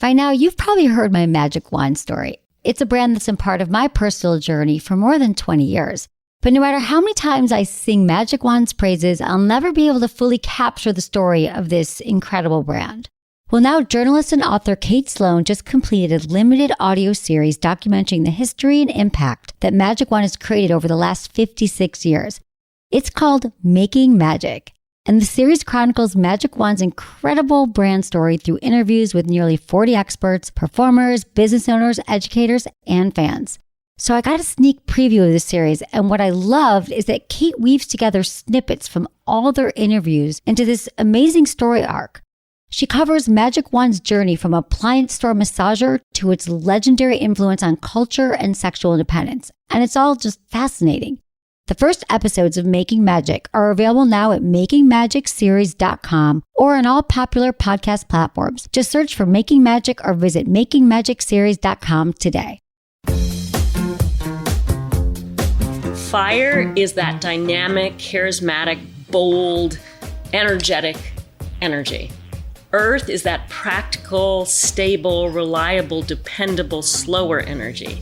By now, you've probably heard my magic wand story. It's a brand that's been part of my personal journey for more than 20 years. But no matter how many times I sing Magic Wand's praises, I'll never be able to fully capture the story of this incredible brand. Well, now journalist and author Kate Sloan just completed a limited audio series documenting the history and impact that Magic Wand has created over the last 56 years. It's called Making Magic. And the series chronicles Magic Wand's incredible brand story through interviews with nearly 40 experts, performers, business owners, educators, and fans. So I got a sneak preview of the series, and what I loved is that Kate weaves together snippets from all their interviews into this amazing story arc. She covers Magic Wand's journey from appliance store massager to its legendary influence on culture and sexual independence, and it's all just fascinating. The first episodes of Making Magic are available now at makingmagicseries.com or on all popular podcast platforms. Just search for Making Magic or visit makingmagicseries.com today. Fire is that dynamic, charismatic, bold, energetic energy. Earth is that practical, stable, reliable, dependable, slower energy.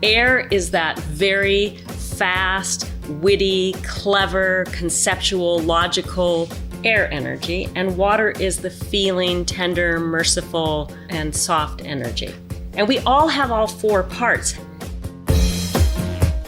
Air is that very fast, witty, clever, conceptual, logical air energy. And water is the feeling, tender, merciful, and soft energy. And we all have all four parts.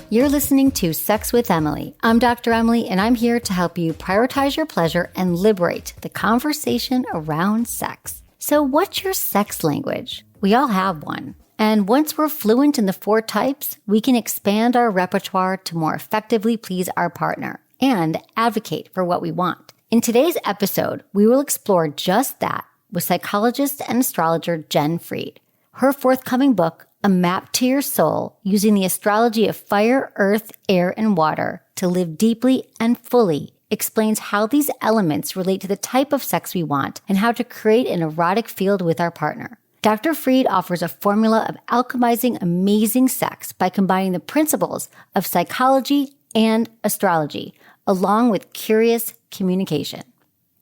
You're listening to Sex with Emily. I'm Dr. Emily, and I'm here to help you prioritize your pleasure and liberate the conversation around sex. So what's your sex language? We all have one. And once we're fluent in the 4 types, we can expand our repertoire to more effectively please our partner and advocate for what we want. In today's episode, we will explore just that with psychologist and astrologer Jen Fried. Her forthcoming book, A Map to Your Soul, using the astrology of fire, earth, air, and water to live deeply and fully, explains how these elements relate to the type of sex we want and how to create an erotic field with our partner. Dr. Fried offers a formula of alchemizing amazing sex by combining the principles of psychology and astrology, along with curious communication.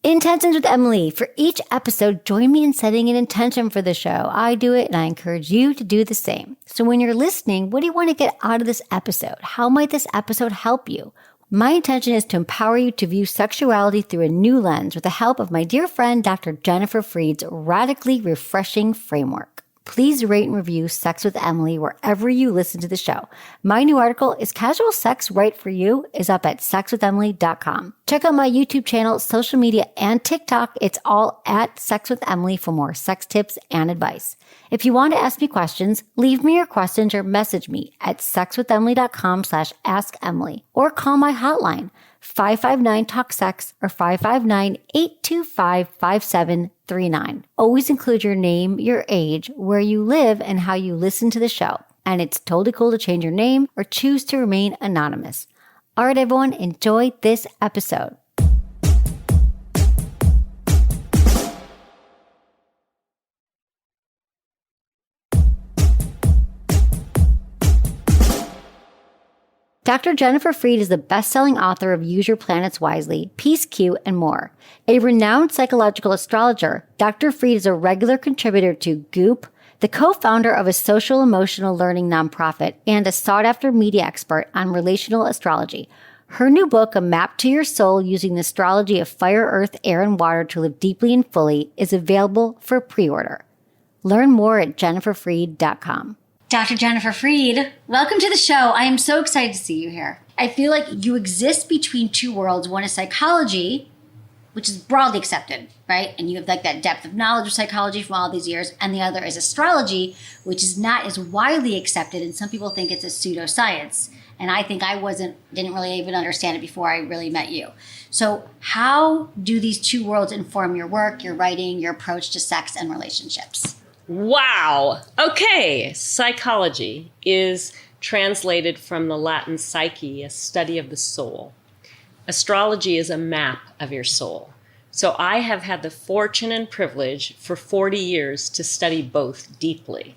Intentions with Emily. For each episode, join me in setting an intention for the show. I do it, and I encourage you to do the same. So when you're listening, what do you want to get out of this episode? How might this episode help you? My intention is to empower you to view sexuality through a new lens with the help of my dear friend, Dr. Jennifer Fried's radically refreshing framework. Please rate and review Sex with Emily wherever you listen to the show. My new article, Is Casual Sex Right for You?, is up at sexwithemily.com. Check out my YouTube channel, social media, and TikTok. It's all at Sex with Emily for more sex tips and advice. If you want to ask me questions, leave me your questions or message me at sexwithemily.com/assemily or call my hotline 559-TALK-SEX or 559-825-5739. Always include your name, your age, where you live, and how you listen to the show. And it's totally cool to change your name or choose to remain anonymous. All right, everyone, enjoy this episode. Dr. Jennifer Fried is the best-selling author of Use Your Planets Wisely, Peace Q, and more. A renowned psychological astrologer, Dr. Fried is a regular contributor to Goop, the co-founder of a social-emotional learning nonprofit, and a sought-after media expert on relational astrology. Her new book, A Map to Your Soul, using the astrology of fire, earth, air, and water to live deeply and fully, is available for pre-order. Learn more at jenniferfried.com. Dr. Jennifer Fried, welcome to the show. I am so excited to see you here. I feel like you exist between two worlds. One is psychology, which is broadly accepted, right? And you have like that depth of knowledge of psychology from all these years. And the other is astrology, which is not as widely accepted. And some people think it's a pseudoscience. And I think I didn't really even understand it before I really met you. So how do these two worlds inform your work, your writing, your approach to sex and relationships? Wow. Okay. Psychology is translated from the Latin psyche, a study of the soul. Astrology is a map of your soul. So I have had the fortune and privilege for 40 years to study both deeply.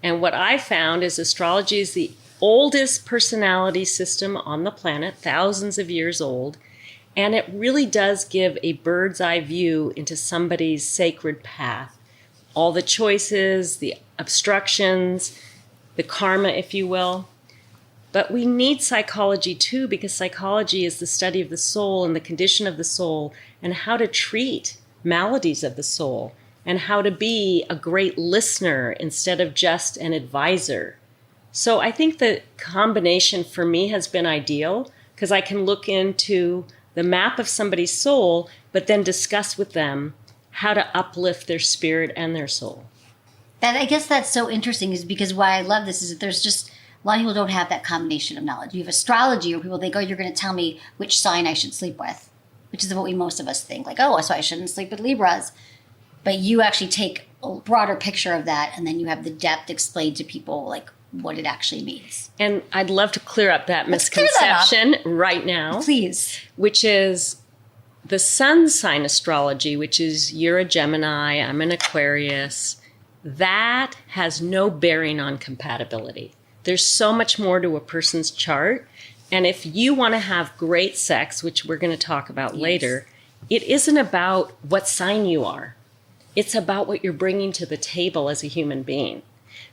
And what I found is astrology is the oldest personality system on the planet, thousands of years old. And it really does give a bird's eye view into somebody's sacred path. all the choices, the obstructions, the karma, if you will. But we need psychology too, because psychology is the study of the soul and the condition of the soul and how to treat maladies of the soul and how to be a great listener instead of just an advisor. So I think the combination for me has been ideal because I can look into the map of somebody's soul, but then discuss with them how to uplift their spirit and their soul. That I guess that's so interesting is because why I love this is that there's just a lot of people don't have that combination of knowledge. You have astrology where people think, oh, you're going to tell me which sign I should sleep with, which is what most of us think. Like, oh, so I shouldn't sleep with Libras. But you actually take a broader picture of that and then you have the depth explained to people like what it actually means. And I'd love to clear up that misconception right now. Please. Which is the sun sign astrology, which is you're a Gemini, I'm an Aquarius. That has no bearing on compatibility. There's so much more to a person's chart. And if you want to have great sex, which we're going to talk about later, it isn't about what sign you are. It's about what you're bringing to the table as a human being.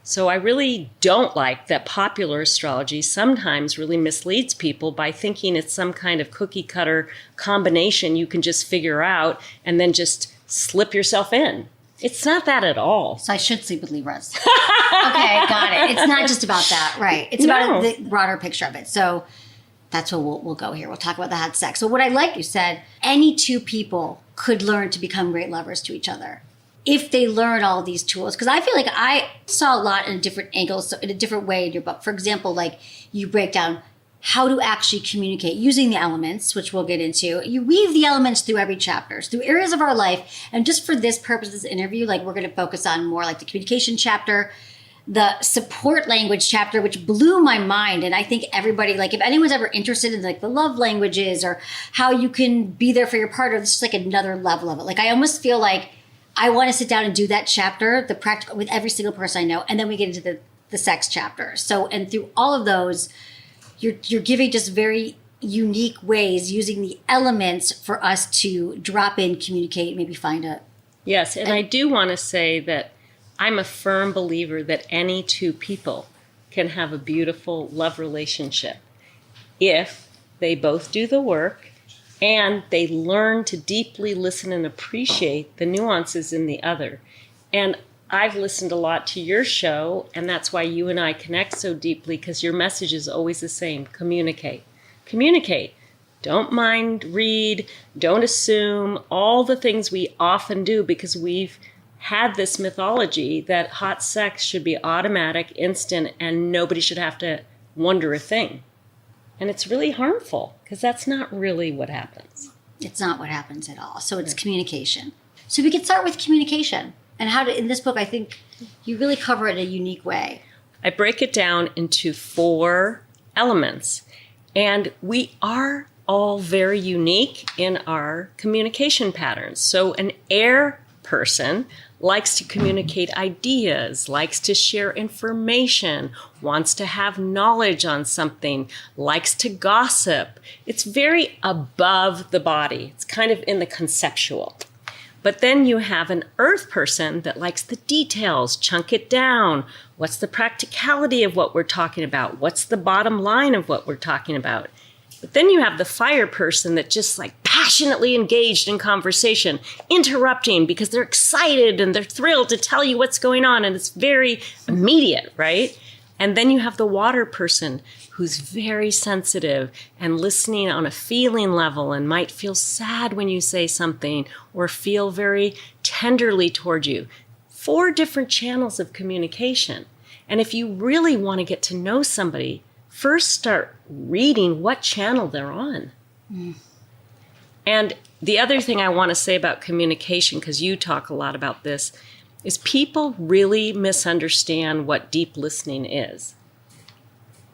So I really don't like that popular astrology sometimes really misleads people by thinking it's some kind of cookie cutter combination you can just figure out and then just slip yourself in. It's not that at all. So I should sleep with Libras. Okay, got it. It's not just about that, right? It's about the broader picture of it. So that's where we'll go here. We'll talk about the hot sex. So what I like you said, any two people could learn to become great lovers to each other if they learn all these tools. Because I feel like I saw a lot in different angles, so in a different way in your book. For example, like you break down how to actually communicate using the elements, which we'll get into. You weave the elements through every chapter, through areas of our life. And just for this purpose, this interview, like we're going to focus on more like the communication chapter, the support language chapter, which blew my mind. And I think everybody, like if anyone's ever interested in like the love languages or how you can be there for your partner, this is like another level of it. Like I almost feel like I want to sit down and do that chapter, the practical, with every single person I know. And then we get into the sex chapter. So, and through all of those, you're giving just very unique ways using the elements for us to drop in, communicate, maybe find a... Yes, and I do want to say that I'm a firm believer that any two people can have a beautiful love relationship if they both do the work and they learn to deeply listen and appreciate the nuances in the other. And I've listened a lot to your show, and that's why you and I connect so deeply, because your message is always the same. Communicate. Communicate. Don't mind read. Don't assume. All the things we often do because we've had this mythology that hot sex should be automatic, instant, and nobody should have to wonder a thing. And it's really harmful because that's not really what happens. It's not what happens at all. So it's communication. So we could start with communication. And how to, in this book, I think you really cover it in a unique way. I break it down into 4 elements. And we are all very unique in our communication patterns. So an air person likes to communicate ideas, likes to share information, wants to have knowledge on something, likes to gossip. It's very above the body. It's kind of in the conceptual. But then you have an earth person that likes the details, chunk it down. What's the practicality of what we're talking about? What's the bottom line of what we're talking about? But then you have the fire person that just like passionately engaged in conversation, interrupting because they're excited and they're thrilled to tell you what's going on. And it's very immediate, right? And then you have the water person who's very sensitive and listening on a feeling level and might feel sad when you say something or feel very tenderly toward you. 4 different channels of communication. And if you really want to get to know somebody, first start reading what channel they're on. And the other thing I want to say about communication, because you talk a lot about this, is people really misunderstand what deep listening is.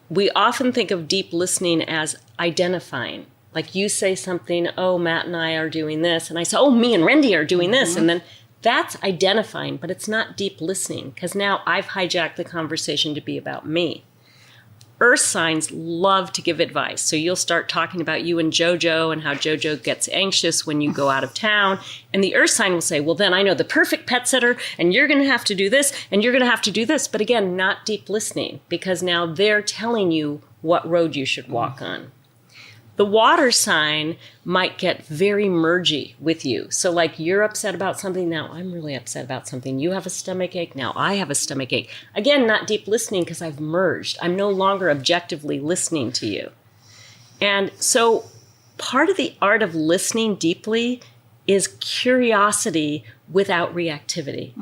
We often think of deep listening as identifying. Like you say something, oh, Matt and I are doing this. And I say, oh, me and Randy are doing this. And then that's identifying, but it's not deep listening because now I've hijacked the conversation to be about me. Earth signs love to give advice. So you'll start talking about you and JoJo and how JoJo gets anxious when you go out of town. And the Earth sign will say, well, then I know the perfect pet sitter, and you're going to have to do this, and you're going to have to do this. But again, not deep listening, because now they're telling you what road you should walk on. The water sign might get very mergy with you. So like you're upset about something, now I'm really upset about something. You have a stomach ache, now I have a stomach ache. Again, not deep listening because I've merged. I'm no longer objectively listening to you. And so part of the art of listening deeply is curiosity without reactivity.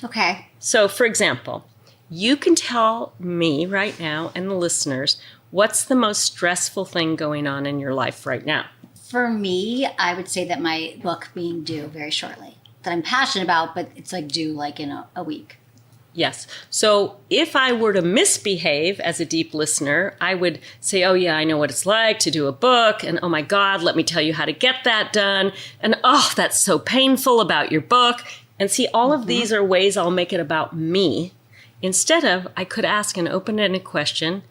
Okay. So for example, you can tell me right now and the listeners, what's the most stressful thing going on in your life right now? For me, I would say that my book being due very shortly, that I'm passionate about, but it's like due like in a week. Yes. So if I were to misbehave as a deep listener, I would say, oh yeah, I know what it's like to do a book. And oh my God, let me tell you how to get that done. And oh, that's so painful about your book. And see, all of these are ways I'll make it about me. Instead of, I could ask an open-ended question.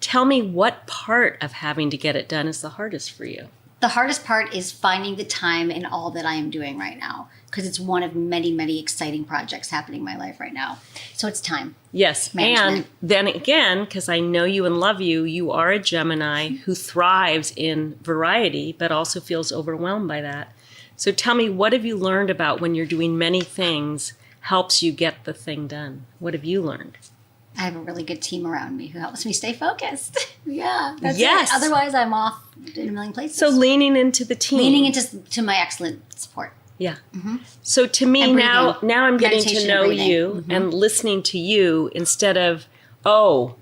Tell me what part of having to get it done is the hardest for you. The hardest part is finding the time in all that I am doing right now, because it's one of many, many exciting projects happening in my life right now. So it's time. Yes. Management. And then again, because I know you and love you, you are a Gemini who thrives in variety, but also feels overwhelmed by that. So tell me, what have you learned about when you're doing many things helps you get the thing done? What have you learned? I have a really good team around me who helps me stay focused. Yeah, that's yes. it. Otherwise, I'm off in a million places. So leaning into the team. Leaning into my excellent support. Yeah. So to me, now I'm getting to know you and listening to you instead of, oh,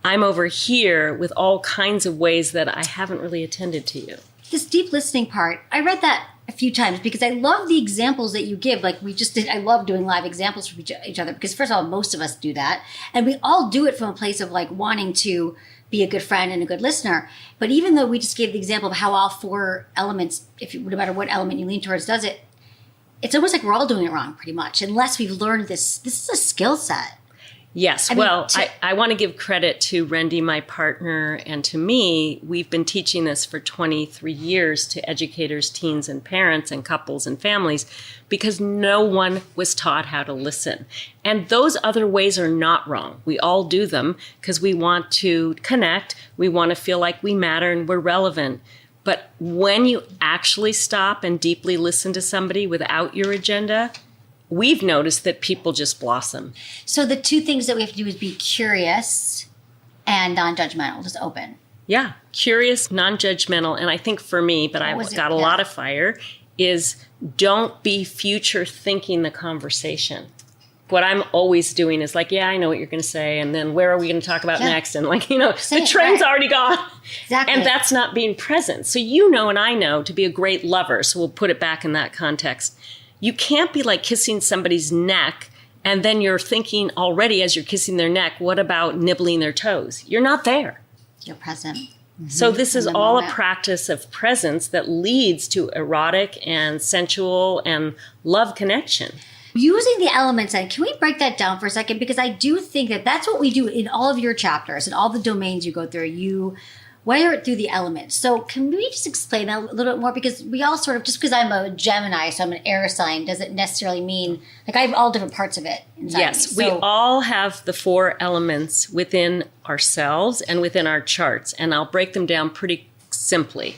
I'm over here with all kinds of ways that I haven't really attended to you. This deep listening part, I read that a few times because I love the examples that you give. Like we just did, I love doing live examples from each other because first of all, most of us do that. And we all do it from a place of like wanting to be a good friend and a good listener. But even though we just gave the example of how all four elements, no matter what element you lean towards does it, it's almost like we're all doing it wrong pretty much, unless we've learned this. This is a skill set. Yes. I want to give credit to Rendy, my partner, and to me. We've been teaching this for 23 years to educators, teens, and parents, and couples and families, because no one was taught how to listen. And those other ways are not wrong. We all do them because we want to connect. We want to feel like we matter and we're relevant. But when you actually stop and deeply listen to somebody without your agenda, we've noticed that people just blossom. So the two things that we have to do is be curious and non-judgmental, just open. Yeah, curious, non-judgmental. And I think for me, but I've got a lot of fire, is don't be future thinking the conversation. What I'm always doing is like, yeah, I know what you're going to say. And then where are we going to talk about next? And like, the train's already gone. Exactly. And that's not being present. So you know and I know to be a great lover. So we'll put it back in that context. You can't be like kissing somebody's neck and then you're thinking already as you're kissing their neck, what about nibbling their toes? You're not there. You're present. So this is all a practice of presence that leads to erotic and sensual and love connection. Using the elements, and can we break that down for a second? Because I do think that that's what we do in all of your chapters and all the domains you go through. You wire it through the elements. So can we just explain that a little bit more? Because we all sort of, just because I'm a Gemini, so I'm an air sign, doesn't necessarily mean, like I have all different parts of it inside Yes, me. we all have the four elements within ourselves and within our charts. And I'll break them down pretty simply.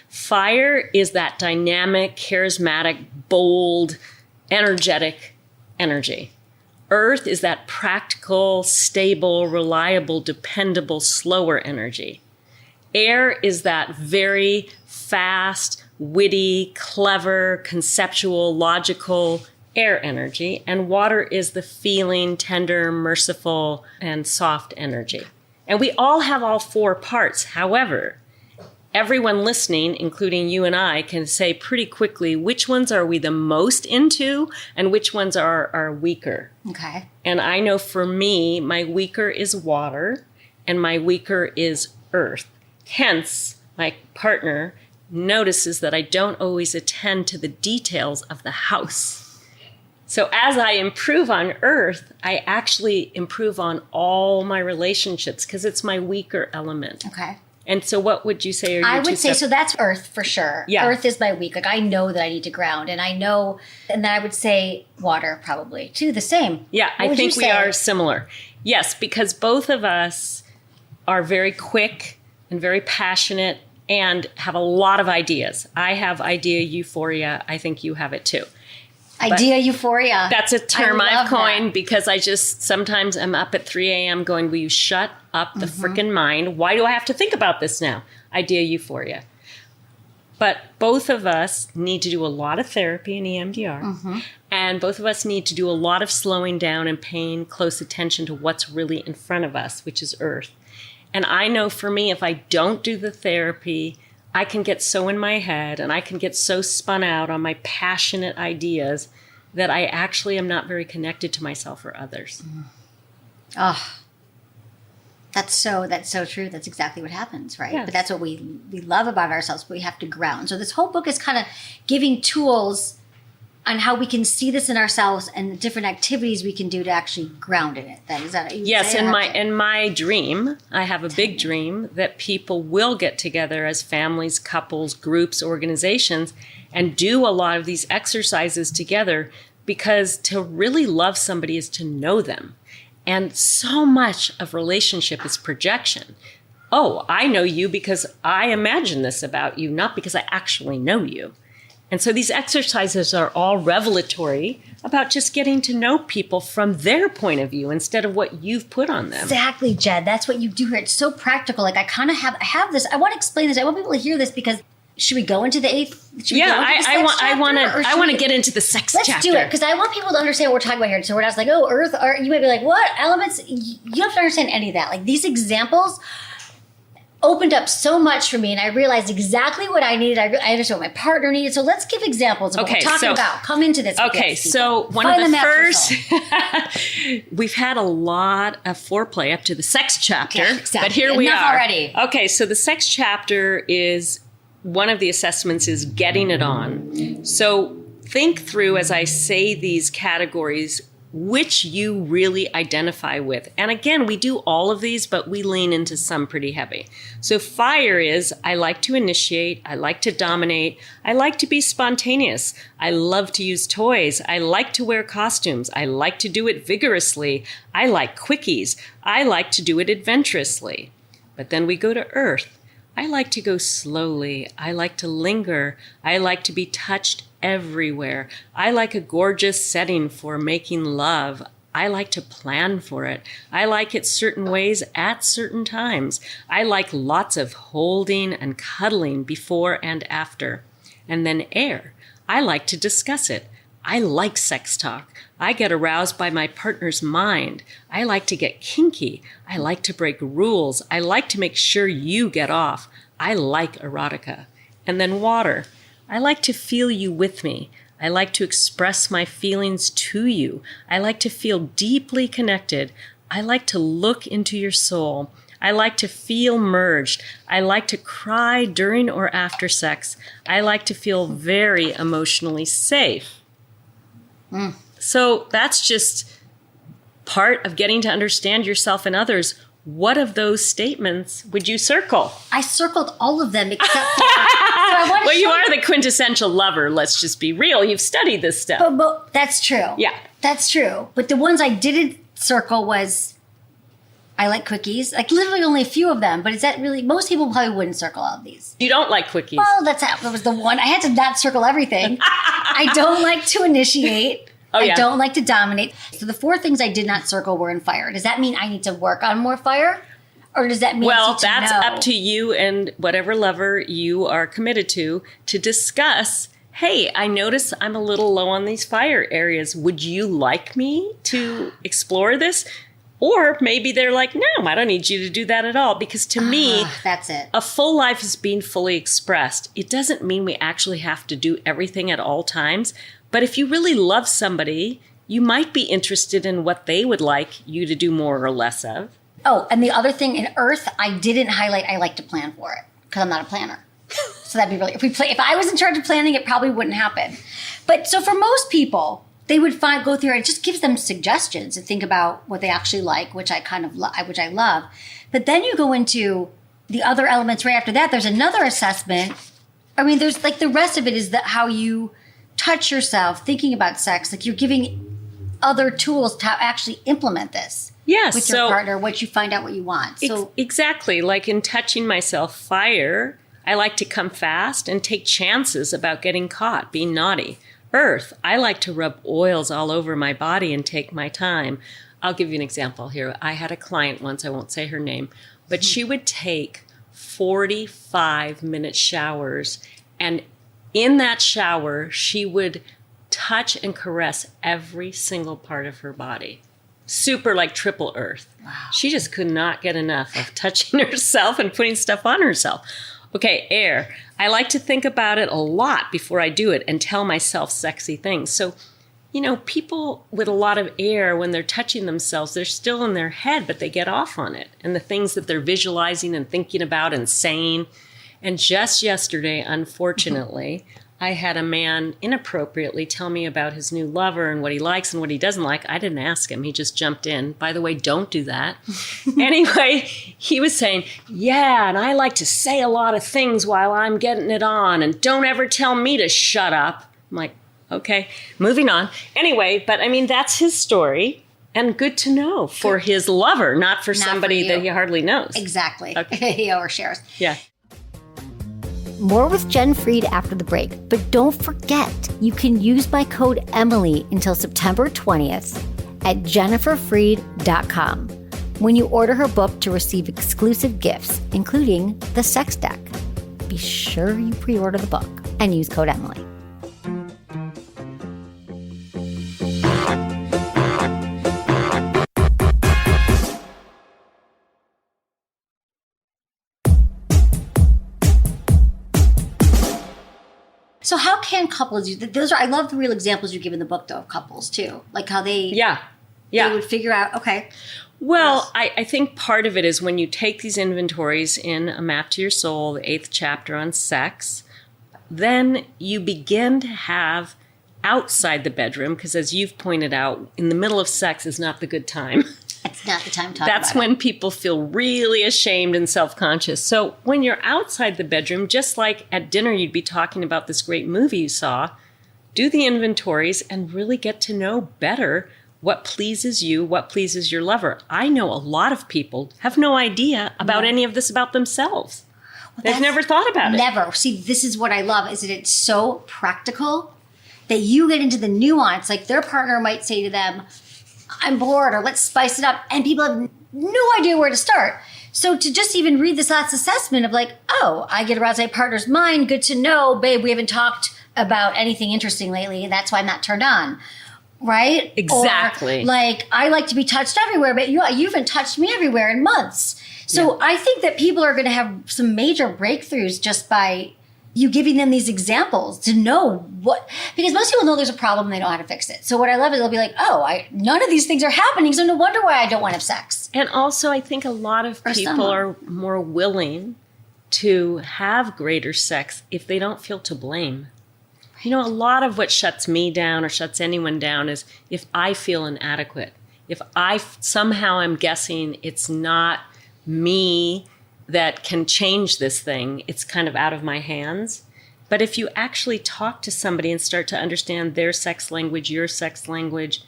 Fire is that dynamic, charismatic, bold, energetic energy. Earth is that practical, stable, reliable, dependable, slower energy. Air is that very fast, witty, clever, conceptual, logical air energy. And water is the feeling, tender, merciful, and soft energy. And we all have all four parts. However, everyone listening, including you and I, can say pretty quickly which ones are we the most into and which ones are weaker. Okay. And I know for me, my weaker is water and my weaker is earth. Hence, my partner notices that I don't always attend to the details of the house. So as I improve on Earth, I actually improve on all my relationships because it's my weaker element. Okay. And so what would you say are your I two would say, steps? so that's Earth for sure. Yeah. Earth is my weak. Like I know that I need to ground, and I know, and then I would say water probably too, the same. Yeah, What I would think you we say? are similar. Yes, because both of us are very quick and very passionate and have a lot of ideas. I have idea euphoria. I think you have it too. Idea euphoria. That's a term I love I've coined that. because I just sometimes I'm up at 3 a.m. going, will you shut up the frickin' mind? Why do I have to think about this now? Idea euphoria. But both of us need to do a lot of therapy in EMDR. And both of us need to do a lot of slowing down and paying close attention to what's really in front of us, which is Earth. And I know for me, if I don't do the therapy, I can get so in my head and I can get so spun out on my passionate ideas that I actually am not very connected to myself or others. Oh, that's so true. That's exactly what happens, right? Yes. But that's what we love about ourselves. But we have to ground. So this whole book is kind of giving tools on how we can see this in ourselves and the different activities we can do to actually ground in it. That is that. Yes, in my dream, I have a big dream that people will get together as families, couples, groups, organizations, and do a lot of these exercises together, because to really love somebody is to know them. And so much of relationship is projection. Oh, I know you because I imagine this about you, not because I actually know you. And so these exercises are all revelatory about just getting to know people from their point of view instead of what you've put on them. Exactly, Jed. That's what you do here. It's so practical. Like I kind of have this. I want to explain this. I want people to hear this because should we go into the eighth? I want to get into the sex chapter. Let's do it because I want people to understand what we're talking about here. So we're not like, oh, Earth. Or you might be like, what elements? You don't have to understand any of that. Like these examples opened up so much for me, and I realized exactly what I needed. I understood what my partner needed. So let's give examples of what we're talking about. Come into this. Okay, so one of the first, we've had a lot of foreplay up to the sex chapter, but here we are already. Okay, so the sex chapter is one of the assessments is getting it on. So think through as I say these categories which you really identify with. And again, we do all of these, but we lean into some pretty heavy. So fire is, I like to initiate, I like to dominate, I like to be spontaneous, I love to use toys, I like to wear costumes, I like to do it vigorously, I like quickies, I like to do it adventurously. But then we go to earth. I like to go slowly. I like to linger. I like to be touched everywhere. I like a gorgeous setting for making love. I like to plan for it. I like it certain ways at certain times. I like lots of holding and cuddling before and after. And then air. I like to discuss it. I like sex talk. I get aroused by my partner's mind. I like to get kinky. I like to break rules. I like to make sure you get off. I like erotica. And then water. I like to feel you with me. I like to express my feelings to you. I like to feel deeply connected. I like to look into your soul. I like to feel merged. I like to cry during or after sex. I like to feel very emotionally safe. So that's just part of getting to understand yourself and others. What of those statements would you circle? I circled all of them except for... Well, you are the quintessential lover. Let's just be real. You've studied this stuff. But that's true. Yeah. That's true. But the ones I didn't circle was... I like quickies. Like literally only a few of them. But is that really... Most people probably wouldn't circle all of these. You don't like quickies. Well, that was the one. I had to not circle everything. I don't like to initiate. I don't like to dominate. So the 4 things I did not circle were in fire. Does that mean I need to work on more fire? Or does that mean that's up to you and whatever lover you are committed to discuss, hey, I notice I'm a little low on these fire areas. Would you like me to explore this? Or maybe they're like, no, I don't need you to do that at all. Because to me, that's it. A full life is being fully expressed. It doesn't mean we actually have to do everything at all times. But if you really love somebody, you might be interested in what they would like you to do more or less of. Oh, and the other thing in Earth, I didn't highlight I like to plan for it because I'm not a planner. So that'd be really, if I was in charge of planning, it probably wouldn't happen. But so for most people, they would go through it. It just gives them suggestions to think about what they actually like, which I kind of which I love. But then you go into the other elements right after that. There's another assessment. I mean, there's like the rest of it is that how you touch yourself, thinking about sex. Like you're giving other tools to actually implement this. Yes, with your partner, what you find out what you want. So exactly, like in touching myself, fire, I like to come fast and take chances about getting caught, being naughty. Earth, I like to rub oils all over my body and take my time. I'll give you an example here. I had a client once, I won't say her name, but she would take 45-minute showers, and in that shower, she would touch and caress every single part of her body. Super like triple earth. Wow. She just could not get enough of touching herself and putting stuff on herself. Okay, air. I like to think about it a lot before I do it and tell myself sexy things. So, people with a lot of air, when they're touching themselves, they're still in their head, but they get off on it. And the things that they're visualizing and thinking about and saying. And just yesterday, unfortunately, I had a man inappropriately tell me about his new lover and what he likes and what he doesn't like. I didn't ask him. He just jumped in. By the way, don't do that. Anyway, he was saying, yeah, and I like to say a lot of things while I'm getting it on, and don't ever tell me to shut up. I'm like, okay, moving on. Anyway, but I mean, that's his story. And good to know for his lover, not for somebody that he hardly knows. Exactly. Okay. He overshares. Yeah. More with Jen Fried after the break. But don't forget, you can use my code Emily until September 20th at jenniferfried.com when you order her book to receive exclusive gifts, including the sex deck. Be sure you pre-order the book and use code Emily. So how can couples use those? I love the real examples you give in the book, though, of couples too, like how they they would figure out. Okay, well, yes. I think part of it is when you take these inventories in A Map to Your Soul, the 8th chapter on sex, then you begin to have outside the bedroom, because as you've pointed out, in the middle of sex is not the good time. It's not the time to talk about it. That's when people feel really ashamed and self-conscious. So when you're outside the bedroom, just like at dinner you'd be talking about this great movie you saw, do the inventories and really get to know better what pleases you, what pleases your lover. I know a lot of people have no idea about any of this about themselves. Well, they've never thought about it. Never. See, this is what I love, is that it's so practical that you get into the nuance. Like their partner might say to them, I'm bored, or let's spice it up. And people have no idea where to start. So to just even read this last assessment of like, oh, I get aroused by my partner's mind. Good to know, babe, we haven't talked about anything interesting lately. And that's why I'm not turned on. Right? Exactly. Or like, I like to be touched everywhere, but you haven't touched me everywhere in months. So I think that people are going to have some major breakthroughs just by you giving them these examples to know what, because most people know there's a problem and they know how to fix it. So what I love is they'll be like, oh, none of these things are happening, so no wonder why I don't want to have sex. And also I think a lot of people are more willing to have greater sex if they don't feel to blame. A lot of what shuts me down or shuts anyone down is if I feel inadequate. If I somehow am guessing it's not me that can change this thing, it's kind of out of my hands. But if you actually talk to somebody and start to understand their sex language, your sex language,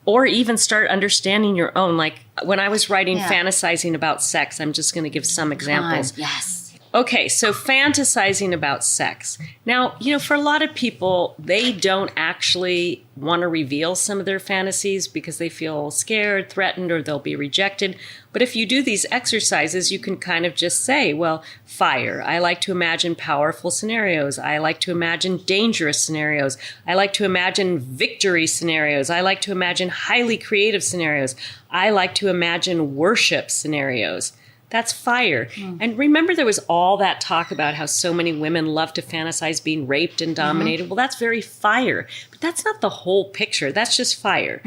or even start understanding your own, like when I was writing Fantasizing About Sex, I'm just going to give some examples. Yes. Okay, so fantasizing about sex. Now, for a lot of people, they don't actually want to reveal some of their fantasies because they feel scared, threatened, or they'll be rejected. But if you do these exercises, you can kind of just say, well, fire. I like to imagine powerful scenarios. I like to imagine dangerous scenarios. I like to imagine victory scenarios. I like to imagine highly creative scenarios. I like to imagine worship scenarios. That's fire. And remember, there was all that talk about how so many women love to fantasize being raped and dominated. Well, that's very fire. But that's not the whole picture. That's just fire.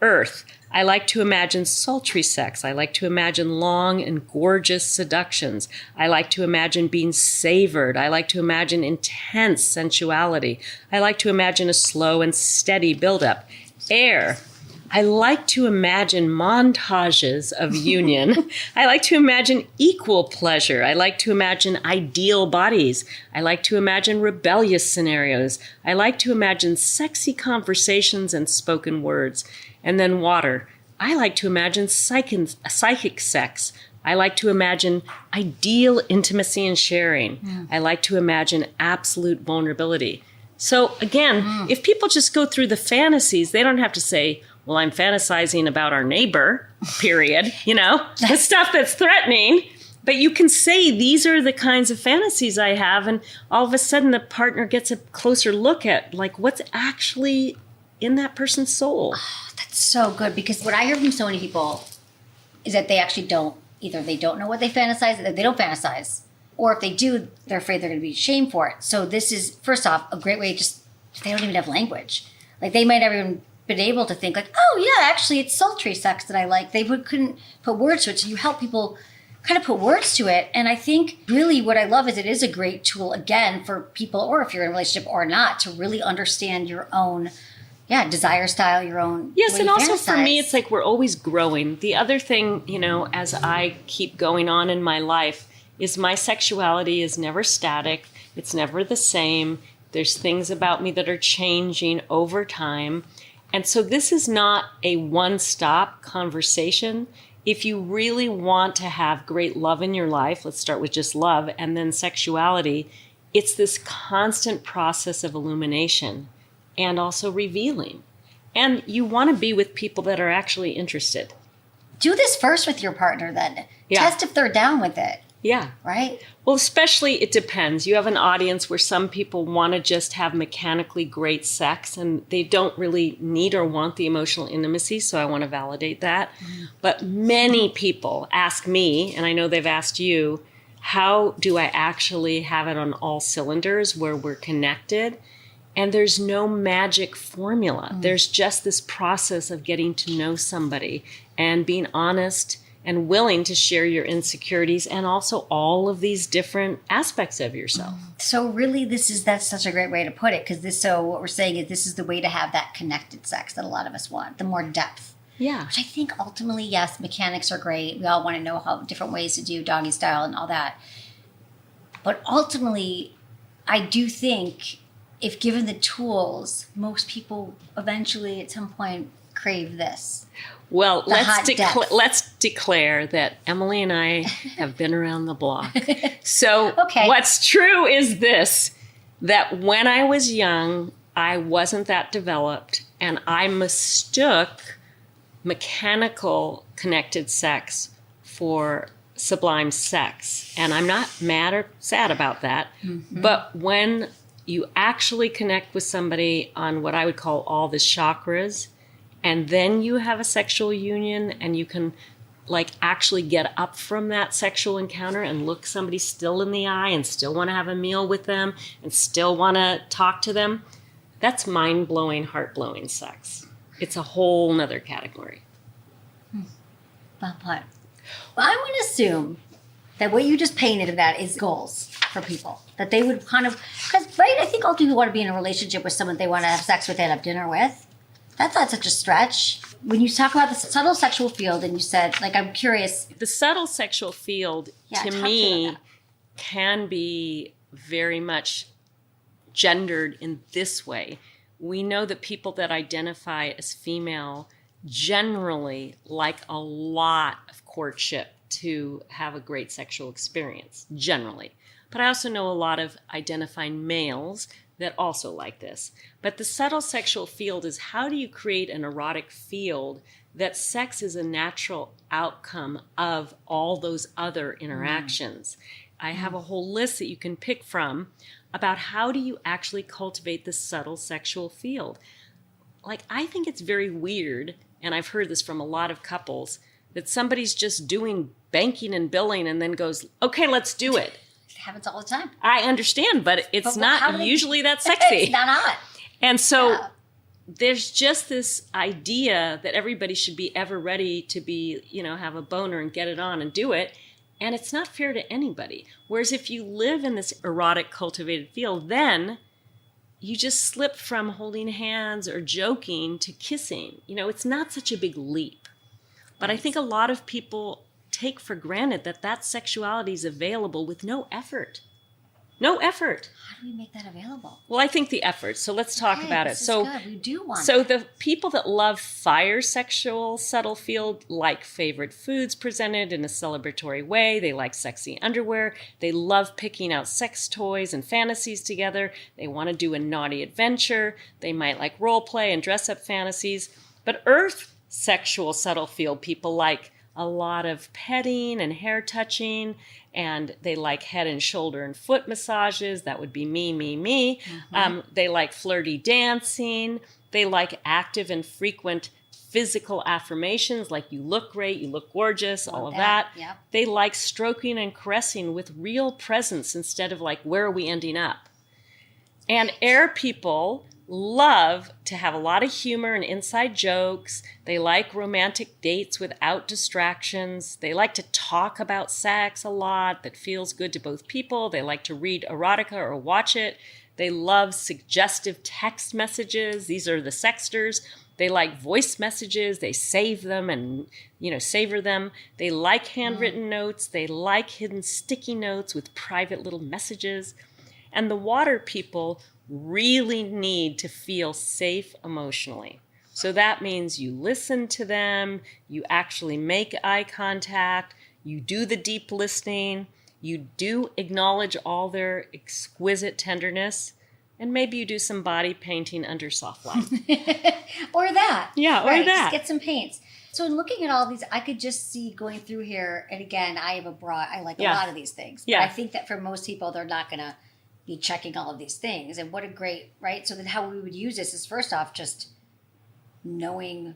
Earth. I like to imagine sultry sex. I like to imagine long and gorgeous seductions. I like to imagine being savored. I like to imagine intense sensuality. I like to imagine a slow and steady buildup. Air. I like to imagine montages of union. I like to imagine equal pleasure. I like to imagine ideal bodies. I like to imagine rebellious scenarios. I like to imagine sexy conversations and spoken words. And then water. I like to imagine psychic sex. I like to imagine ideal intimacy and sharing. I like to imagine absolute vulnerability. So again, if people just go through the fantasies, they don't have to say, well, I'm fantasizing about our neighbor, period, the stuff that's threatening. But you can say, these are the kinds of fantasies I have. And all of a sudden, the partner gets a closer look at, like, what's actually in that person's soul. Oh, that's so good, because what I hear from so many people is that they actually either they don't know what they fantasize, they don't fantasize, or if they do, they're afraid they're going to be shamed for it. So this is, first off, a great way, they don't even have language. Like, they might never even been able to think like, oh yeah, actually it's sultry sex that I like. They couldn't put words to it. So you help people kind of put words to it. And I think really what I love is it is a great tool, again, for people, or if you're in a relationship or not, to really understand your own desire style, your own. Yes, and also for me, it's like we're always growing. The other thing, as I keep going on in my life, is my sexuality is never static. It's never the same. There's things about me that are changing over time. And so this is not a one-stop conversation. If you really want to have great love in your life, let's start with just love, and then sexuality, it's this constant process of illumination and also revealing. And you want to be with people that are actually interested. Do this first with your partner then. Yeah. Test if they're down with it. Yeah. Right? Well, especially it depends. You have an audience where some people want to just have mechanically great sex and they don't really need or want the emotional intimacy, so I want to validate that. But many people ask me, and I know they've asked you, how do I actually have it on all cylinders where we're connected? And there's no magic formula. There's just this process of getting to know somebody and being honest and willing to share your insecurities and also all of these different aspects of yourself. So really that's such a great way to put it, because what we're saying is this is the way to have that connected sex that a lot of us want, the more depth. Yeah. Which I think ultimately, yes, mechanics are great. We all want to know how different ways to do doggy style and all that. But ultimately, I do think if given the tools, most people eventually at some point crave this. Well, let's declare that Emily and I have been around the block. So What's true is this, that when I was young, I wasn't that developed, and I mistook mechanical connected sex for sublime sex. And I'm not mad or sad about that. But when you actually connect with somebody on what I would call all the chakras, and then you have a sexual union and you can actually get up from that sexual encounter and look somebody still in the eye and still want to have a meal with them and still want to talk to them, that's mind-blowing, heart-blowing sex. It's a whole nother category. Well, I'm going to assume that what you just painted of that is goals for people. That they would kind of, because, right, I think all people want to be in a relationship with someone they want to have sex with and have dinner with. That's not such a stretch. When you talk about the subtle sexual field and you said, I'm curious. The subtle sexual field, to me, can be very much gendered in this way. We know that people that identify as female generally like a lot of courtship to have a great sexual experience, generally. But I also know a lot of identifying males that also like this. But the subtle sexual field is, how do you create an erotic field that sex is a natural outcome of all those other interactions? I have a whole list that you can pick from about how do you actually cultivate the subtle sexual field. I think it's very weird, and I've heard this from a lot of couples, that somebody's just doing banking and billing and then goes, okay, let's do it. It happens all the time. I understand, but it's not usually that sexy. It's not. And so there's just this idea that everybody should be ever ready to be, have a boner and get it on and do it. And it's not fair to anybody. Whereas if you live in this erotic cultivated field, then you just slip from holding hands or joking to kissing. It's not such a big leap. But I think a lot of people take for granted that sexuality is available with no effort. No effort. How do we make that available? Well, I think the effort. So let's talk about it. So good. We do want So the people that love fire sexual subtle field like favorite foods presented in a celebratory way. They like sexy underwear. They love picking out sex toys and fantasies together. They want to do a naughty adventure. They might like role play and dress up fantasies. But earth sexual subtle field people like a lot of petting and hair touching, and they like head and shoulder and foot massages. That would be me. Mm-hmm. They like flirty dancing. They like active and frequent physical affirmations like you look great, you look gorgeous, all of that. Yep. They like stroking and caressing with real presence instead of like, where are we ending up? And air people love to have a lot of humor and inside jokes. They like romantic dates without distractions. They like to talk about sex a lot that feels good to both people. They like to read erotica or watch it. They love suggestive text messages. These are the sexters. They like voice messages. They save them and, savor them. They like handwritten notes. They like hidden sticky notes with private little messages. And the water people really need to feel safe emotionally. So that means you listen to them, you actually make eye contact, you do the deep listening, you do acknowledge all their exquisite tenderness, and maybe you do some body painting under soft light. Or that. Yeah, or that. Just get some paints. So in looking at all these, I could just see going through here, and again, I like a lot of these things. But I think that for most people, they're not going to be checking all of these things. And what a great, right? So then how we would use this is first off, just knowing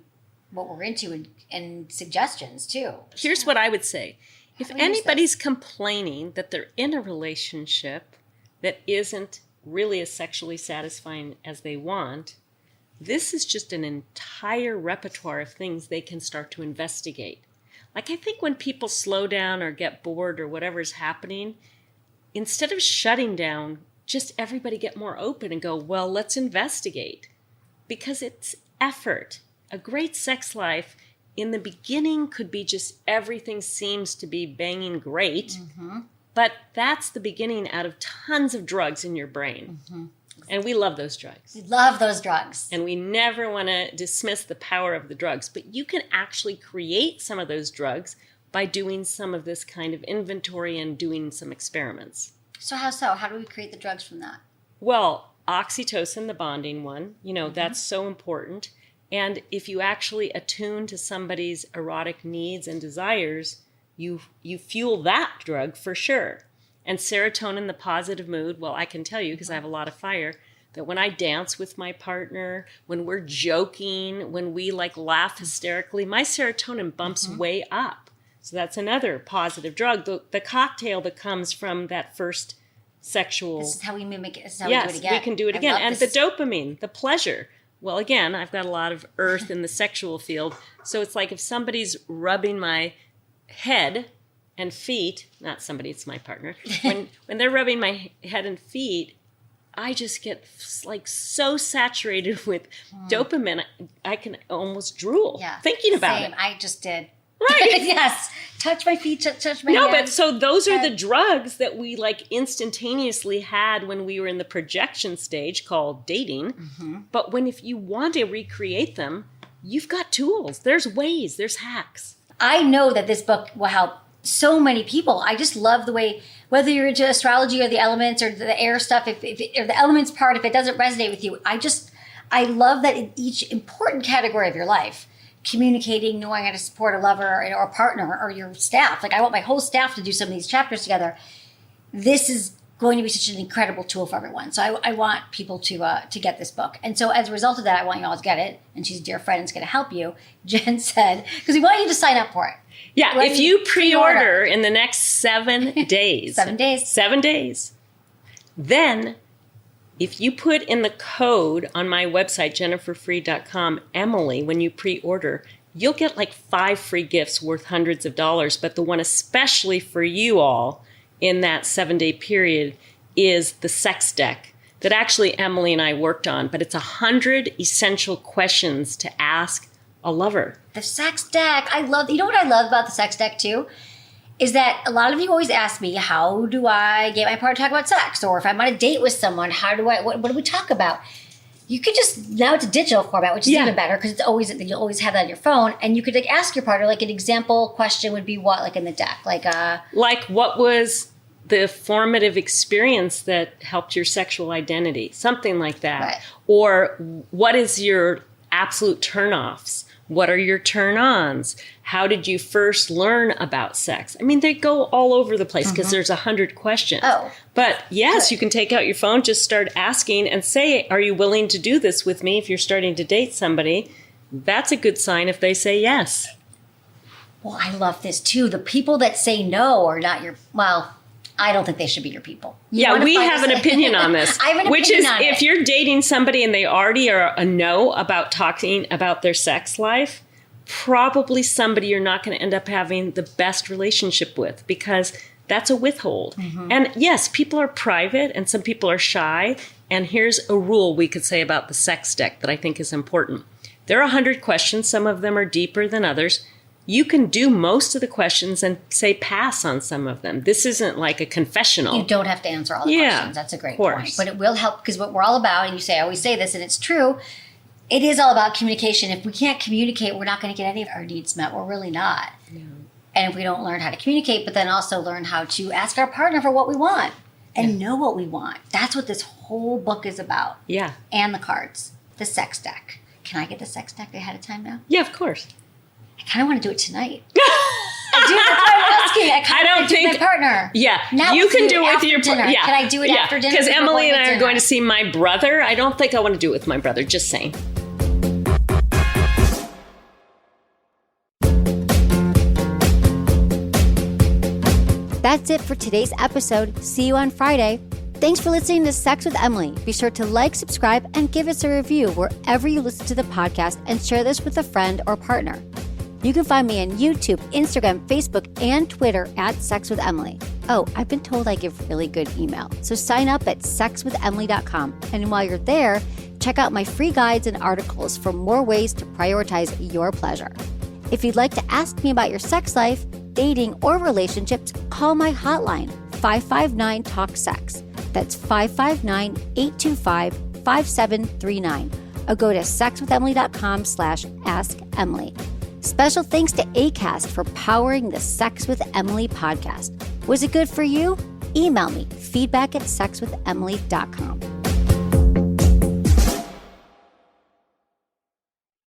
what we're into and suggestions too. Here's what I would say. If anybody's complaining that they're in a relationship that isn't really as sexually satisfying as they want, this is just an entire repertoire of things they can start to investigate. Like I think when people slow down or get bored or whatever's happening, instead of shutting down, just everybody get more open and go, well, let's investigate. Because it's effort. A great sex life in the beginning could be just everything seems to be banging great. Mm-hmm. But that's the beginning out of tons of drugs in your brain. Mm-hmm. And we love those drugs. We love those drugs. And we never want to dismiss the power of the drugs. But you can actually create some of those drugs by doing some of this kind of inventory and doing some experiments. So how so? How do we create the drugs from that? Well, oxytocin, the bonding one, that's so important. And if you actually attune to somebody's erotic needs and desires, you fuel that drug for sure. And serotonin, the positive mood, well, I can tell you, because I have a lot of fire, that when I dance with my partner, when we're joking, when we laugh hysterically, my serotonin bumps way up. So that's another positive drug. The cocktail that comes from that first sexual... This is how we mimic it. This is how we do it again. We can do it again. And the dopamine, the pleasure. Well, again, I've got a lot of earth in the sexual field. So it's like if somebody's rubbing my head and feet, not somebody, it's my partner. When they're rubbing my head and feet, I just get so saturated with dopamine, I can almost drool thinking about it. I just did. Right. Yes. Touch my feet, touch my No, hands. but so those are the drugs that we instantaneously had when we were in the projection stage called dating. Mm-hmm. But if you want to recreate them, you've got tools. There's ways. There's hacks. I know that this book will help so many people. I just love the way, whether you're into astrology or the elements or the air stuff, if or the elements part, if it doesn't resonate with you, I love that in each important category of your life, communicating, knowing how to support a lover or a partner or your staff. I want my whole staff to do some of these chapters together. This is going to be such an incredible tool for everyone. So I want people to get this book. And so as a result of that, I want you all to get it. And she's a dear friend and it's going to help you. Jen said, because we want you to sign up for it. Yeah, if you pre-order in the next 7 days. 7 days. 7 days. Then if you put in the code on my website, jenniferfree.com, Emily, when you pre-order, you'll get like 5 free gifts worth hundreds of dollars. But the one especially for you all in that 7-day period is the sex deck that actually Emily and I worked on. But it's 100 essential questions to ask a lover. The sex deck. You know what I love about the sex deck too? Is that a lot of you always ask me, how do I get my partner to talk about sex? Or if I'm on a date with someone, what do we talk about? You could just, now it's a digital format, which is even better because you'll always have that on your phone. And you could like ask your partner, like an example question would be what, like in the deck? Like what was the formative experience that helped your sexual identity? Something like that. Right. Or what is your absolute turnoffs? What are your turn-ons? How did you first learn about sex? I mean, they go all over the place because there's 100 questions. Oh. But yes, you can take out your phone, just start asking and say, are you willing to do this with me if you're starting to date somebody? That's a good sign if they say yes. Well, I love this too. The people that say no are not your, I don't think they should be your people. We have an opinion on this. I have an opinion on it. If you're dating somebody and they already are a no about talking about their sex life, probably somebody you're not going to end up having the best relationship with because that's a withhold. And yes, people are private and some people are shy. And here's a rule we could say about the sex deck that I think is important. There are 100 questions. Some of them are deeper than others. You can do most of the questions and say pass on some of them. This isn't like a confessional. You don't have to answer all the questions. That's a great point. But it will help because what we're all about, and I always say this, and it's true, it is all about communication. If we can't communicate, we're not going to get any of our needs met. We're really not. No. And if we don't learn how to communicate, but then also learn how to ask our partner for what we want and know what we want. That's what this whole book is about. Yeah. And the cards. The sex deck. Can I get the sex deck ahead of time now? Yeah, of course. I kind of want to do it tonight. That's why I'm asking. I don't think with my partner. Yeah, now you can do it with your partner. Yeah, can I do it after dinner? Because Emily and I are going to see my brother. I don't think I want to do it with my brother. Just saying. That's it for today's episode. See you on Friday. Thanks for listening to Sex with Emily. Be sure to like, subscribe, and give us a review wherever you listen to the podcast and share this with a friend or partner. You can find me on YouTube, Instagram, Facebook, and Twitter at Sex with Emily. Oh, I've been told I give really good email. So sign up at sexwithemily.com. And while you're there, check out my free guides and articles for more ways to prioritize your pleasure. If you'd like to ask me about your sex life, dating, or relationships, call my hotline, 559-TALK-SEX. That's 559-825-5739. Or go to sexwithemily.com/askemily. Special thanks to Acast for powering the Sex with Emily podcast. Was it good for you? Email me, feedback@sexwithemily.com.